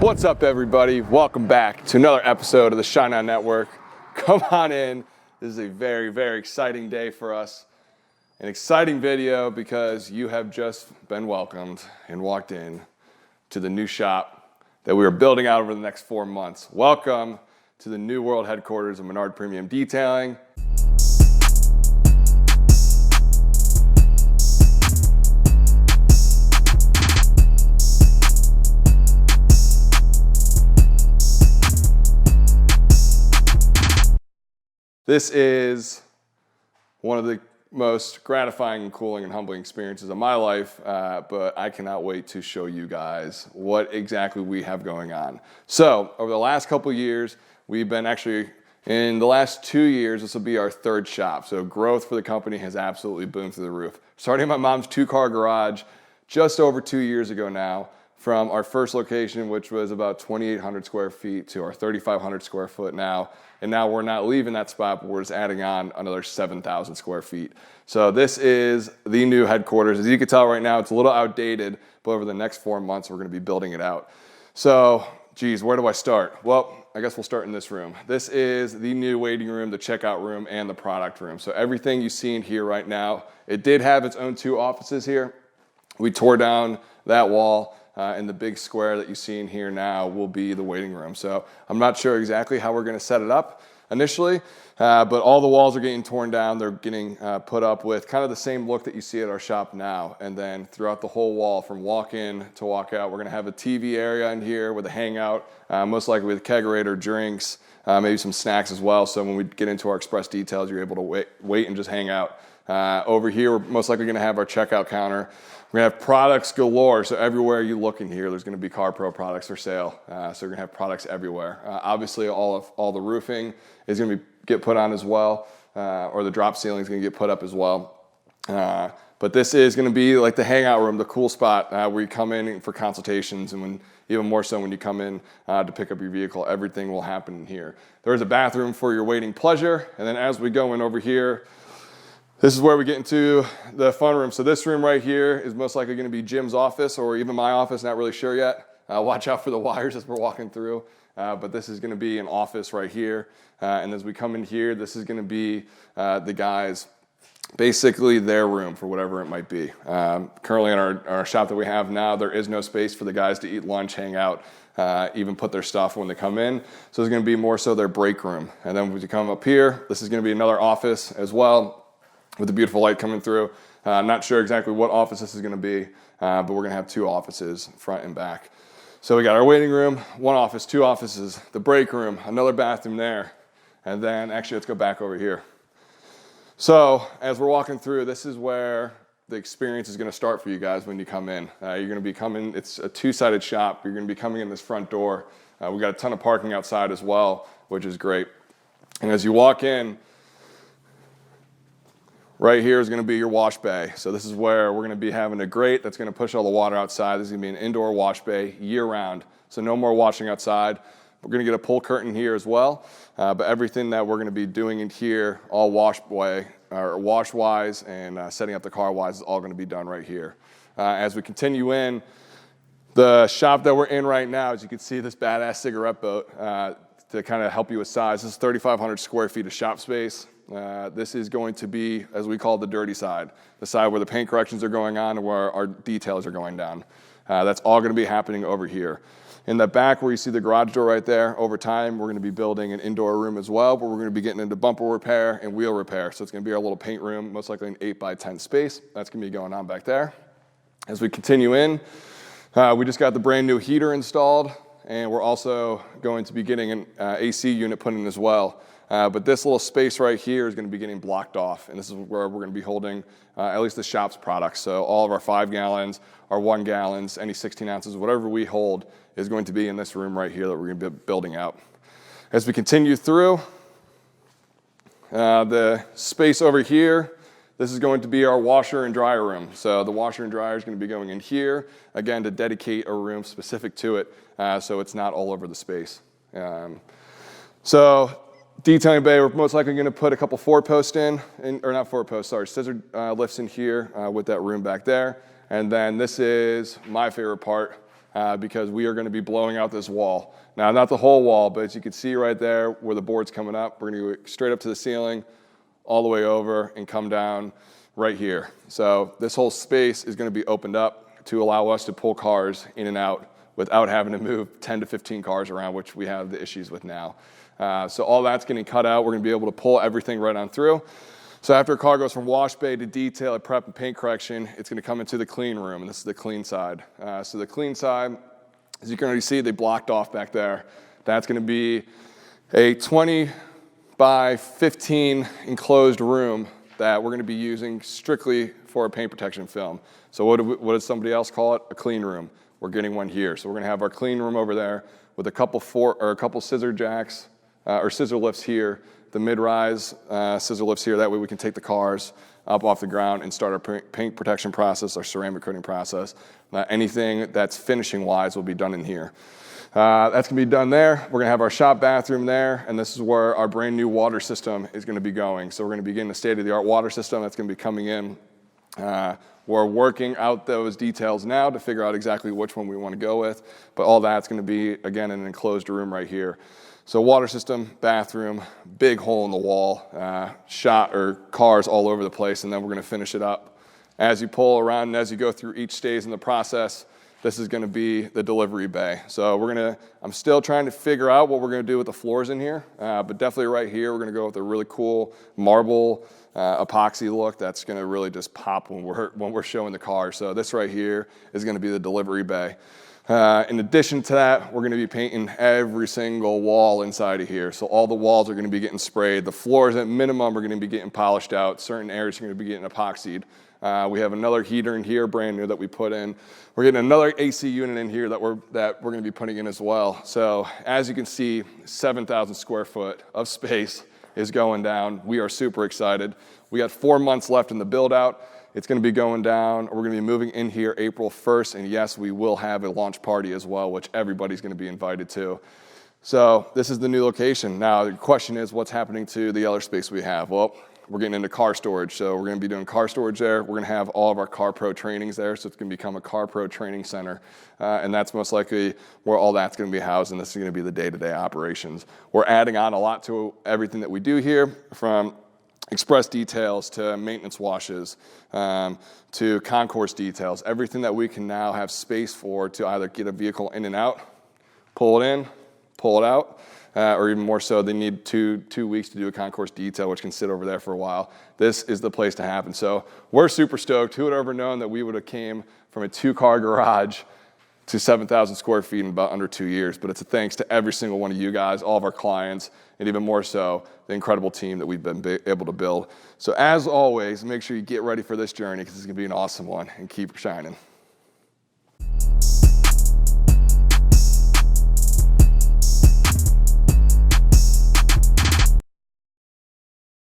What's up, everybody? Welcome back to another episode of the Shine On Network. Come on in. This is a very, very exciting day for us. An exciting video because you have just been welcomed and walked in to the new shop that we are building out over the next 4 months. Welcome to the new world headquarters of Menard Premium Detailing. This is one of the most gratifying and cooling and humbling experiences of my life, but I cannot wait to show you guys what exactly we have going on. So over the last couple years, we've been in the last 2 years, this will be our third shop. So growth for the company has absolutely boomed through the roof. Starting my mom's 2-car garage just over 2 years ago now, from our first location, which was about 2,800 square feet, to our 3,500 square foot now. And now we're not leaving that spot, but we're just adding on another 7,000 square feet. So this is the new headquarters. As you can tell right now, it's a little outdated, but over the next 4 months, we're gonna be building it out. So, geez, where do I start? Well, I guess we'll start in this room. This is the new waiting room, the checkout room, and the product room. So everything you see in here right now, it did have its own 2 offices here. We tore down that wall. And the big square that you see in here now will be the waiting room. So I'm not sure exactly how we're going to set it up initially, but all the walls are getting torn down. They're getting put up with kind of the same look that you see at our shop now. And then throughout the whole wall, from walk-in to walk-out, we're going to have a TV area in here with a hangout, most likely with a kegerator, drinks, maybe some snacks as well. So when we get into our express details, you're able to wait and just hang out. Over here, we're most likely going to have our checkout counter. We're going to have products galore, so everywhere you look in here, there's going to be CarPro products for sale. So we're going to have products everywhere. Obviously, all the roofing is going to get put on as well, or the drop ceiling is going to get put up as well. But this is going to be like the hangout room, the cool spot where you come in for consultations, and even more so when you come in to pick up your vehicle, everything will happen in here. There's a bathroom for your waiting pleasure, and then as we go in over here, this is where we get into the fun room. So this room right here is most likely going to be Jim's office, or even my office, not really sure yet. Watch out for the wires as we're walking through. But this is going to be an office right here. And as we come in here, this is going to be the guys, basically their room for whatever it might be. Currently in our shop that we have now, there is no space for the guys to eat lunch, hang out, even put their stuff when they come in. So it's going to be more so their break room. And then when you come up here, this is going to be another office as well, with the beautiful light coming through. Not sure exactly what office this is going to be, but we're going to have 2 offices, front and back. So we got our waiting room, 1 office, 2 offices, the break room, another bathroom there, and then actually let's go back over here. So as we're walking through, this is where the experience is going to start for you guys when you come in. You're going to be coming, it's a 2-sided shop. You're going to be coming in this front door. We got a ton of parking outside as well, which is great. And as you walk in, right here is going to be your wash bay. So this is where we're going to be having a grate that's going to push all the water outside. This is going to be an indoor wash bay year-round. So no more washing outside. We're going to get a pull curtain here as well. But everything that we're going to be doing in here, all wash-wise and setting up the car-wise, is all going to be done right here. As we continue in, the shop that we're in right now, as you can see, this badass cigarette boat to kind of help you with size. This is 3,500 square feet of shop space. This is going to be, as we call it, the dirty side, the side where the paint corrections are going on and where our details are going down. That's all going to be happening over here. In the back where you see the garage door right there, over time we're going to be building an indoor room as well, but we're going to be getting into bumper repair and wheel repair. So it's going to be our little paint room, most likely an 8x10 space. That's going to be going on back there. As we continue in, we just got the brand new heater installed, and we're also going to be getting an AC unit put in as well. But this little space right here is going to be getting blocked off, and this is where we're going to be holding at least the shop's products. So all of our 5 gallons, our 1 gallons, any 16 ounces, whatever we hold is going to be in this room right here that we're going to be building out. As we continue through, the space over here, this is going to be our washer and dryer room. So the washer and dryer is going to be going in here, again, to dedicate a room specific to it, so it's not all over the space. So detailing bay, we're most likely going to put a couple 4-posts or not 4-posts, sorry, scissor lifts in here with that room back there. And then this is my favorite part. because we are going to be blowing out this wall. Now, not the whole wall, but as you can see right there where the board's coming up, we're going to go straight up to the ceiling, all the way over, and come down right here. So this whole space is going to be opened up to allow us to pull cars in and out without having to move 10 to 15 cars around, which we have the issues with now. So all that's getting cut out. We're going to be able to pull everything right on through. So after a car goes from wash bay to detail, prep, and paint correction, it's going to come into the clean room, and this is the clean side. So the clean side, as you can already see, they blocked off back there. That's going to be a 20 by 15 enclosed room that we're going to be using strictly for a paint protection film. So what does somebody else call it? A clean room. We're getting one here. So we're going to have our clean room over there with a couple scissor jacks or scissor lifts here, the mid-rise scissor lifts here. That way we can take the cars up off the ground and start our paint protection process, our ceramic coating process. Anything that's finishing wise will be done in here. That's going to be done there. We're going to have our shop bathroom there, and this is where our brand new water system is going to be going. So we're going to be getting a state-of-the-art water system that's going to be coming in. We're working out those details now to figure out exactly which one we want to go with, but all that's going to be, again, in an enclosed room right here. So water system, bathroom, big hole in the wall, cars all over the place, and then we're going to finish it up. As you pull around and as you go through each stage in the process, this is going to be the delivery bay. So I'm still trying to figure out what we're going to do with the floors in here, but definitely right here, we're going to go with a really cool marble epoxy look that's going to really just pop when we're showing the car. So this right here is going to be the delivery bay. In addition to that, we're going to be painting every single wall inside of here. So all the walls are going to be getting sprayed. The floors at minimum are going to be getting polished out. Certain areas are going to be getting epoxied. We have another heater in here, brand new, that we put in. We're getting another AC unit in here that we're going to be putting in as well. So as you can see, 7,000 square foot of space is going down. We are super excited. We got 4 months left in the build out. It's going to be going down. We're going to be moving in here April 1st, and yes, we will have a launch party as well, which everybody's going to be invited to. So this is the new location. Now the question is, what's happening to the other space we have? Well, we're getting into car storage. So we're going to be doing car storage there. We're going to have all of our Car Pro trainings there. So it's going to become a Car Pro training center. And that's most likely where all that's going to be housed. And this is going to be the day-to-day operations. We're adding on a lot to everything that we do here, from express details to maintenance washes to concourse details. Everything that we can now have space for to either get a vehicle in and out, pull it in, pull it out. Or even more so, they need two weeks to do a concourse detail, which can sit over there for a while. This is the place to happen. So we're super stoked. Who would have ever known that we would have came from a 2-car garage to 7,000 square feet in about under 2 years? But it's a thanks to every single one of you guys, all of our clients, and even more so, the incredible team that we've been able to build. So as always, make sure you get ready for this journey, because it's going to be an awesome one, and keep shining.